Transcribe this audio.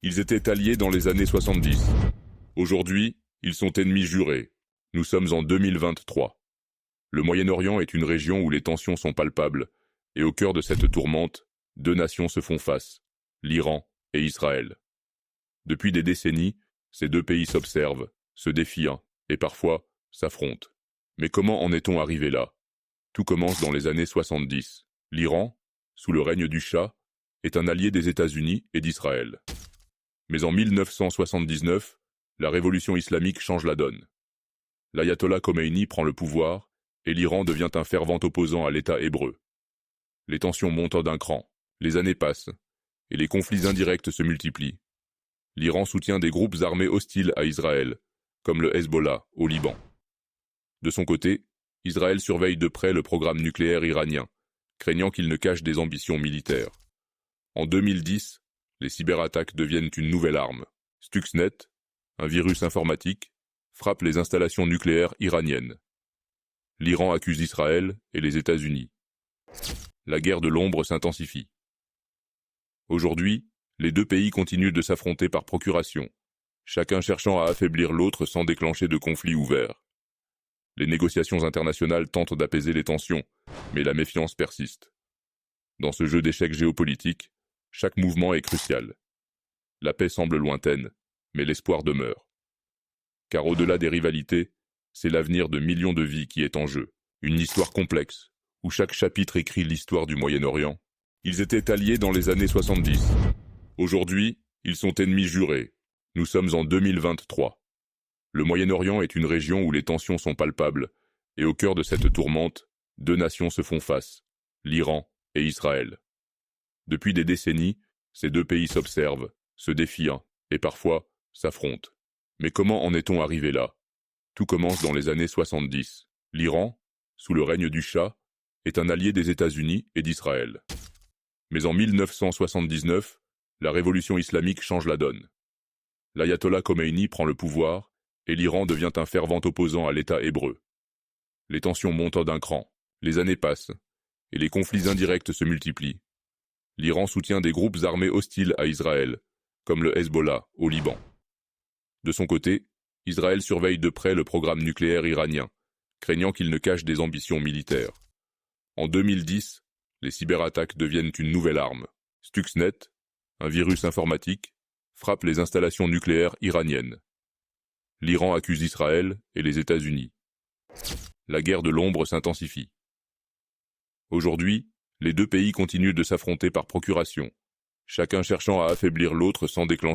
Ils étaient alliés dans les années 70. Aujourd'hui, ils sont ennemis jurés. Nous sommes en 2023. Le Moyen-Orient est une région où les tensions sont palpables, et au cœur de cette tourmente, deux nations se font face, l'Iran et Israël. Depuis des décennies, ces deux pays s'observent, se défient et parfois s'affrontent. Mais comment en est-on arrivé là? Tout commence dans les années 70. L'Iran, sous le règne du Shah, est un allié des États-Unis et d'Israël. Mais en 1979, la révolution islamique change la donne. L'ayatollah Khomeini prend le pouvoir et l'Iran devient un fervent opposant à l'État hébreu. Les tensions montent d'un cran, les années passent, et les conflits indirects se multiplient. L'Iran soutient des groupes armés hostiles à Israël, comme le Hezbollah au Liban. De son côté, Israël surveille de près le programme nucléaire iranien, craignant qu'il ne cache des ambitions militaires. En 2010, les cyberattaques deviennent une nouvelle arme. Stuxnet, un virus informatique, frappe les installations nucléaires iraniennes. L'Iran accuse Israël et les États-Unis. La guerre de l'ombre s'intensifie. Aujourd'hui, les deux pays continuent de s'affronter par procuration, chacun cherchant à affaiblir l'autre sans déclencher de conflit ouvert. Les négociations internationales tentent d'apaiser les tensions, mais la méfiance persiste. Dans ce jeu d'échecs géopolitiques, chaque mouvement est crucial. La paix semble lointaine, mais l'espoir demeure. Car au-delà des rivalités, c'est l'avenir de millions de vies qui est en jeu. Une histoire complexe, où chaque chapitre écrit l'histoire du Moyen-Orient. Ils étaient alliés dans les années 70. Aujourd'hui, ils sont ennemis jurés. Nous sommes en 2023. Le Moyen-Orient est une région où les tensions sont palpables, et au cœur de cette tourmente, deux nations se font face, l'Iran et Israël. Depuis des décennies, ces deux pays s'observent, se défient et parfois s'affrontent. Mais comment en est-on arrivé là? Tout commence dans les années 70. L'Iran, sous le règne du Shah, est un allié des États-Unis et d'Israël. Mais en 1979, la révolution islamique change la donne. L'ayatollah Khomeini prend le pouvoir et l'Iran devient un fervent opposant à l'État hébreu. Les tensions montent d'un cran, les années passent, et les conflits indirects se multiplient. L'Iran soutient des groupes armés hostiles à Israël, comme le Hezbollah au Liban. De son côté, Israël surveille de près le programme nucléaire iranien, craignant qu'il ne cache des ambitions militaires. En 2010, les cyberattaques deviennent une nouvelle arme. Stuxnet, un virus informatique, frappe les installations nucléaires iraniennes. L'Iran accuse Israël et les États-Unis. La guerre de l'ombre s'intensifie. Aujourd'hui, les deux pays continuent de s'affronter par procuration, chacun cherchant à affaiblir l'autre sans déclencher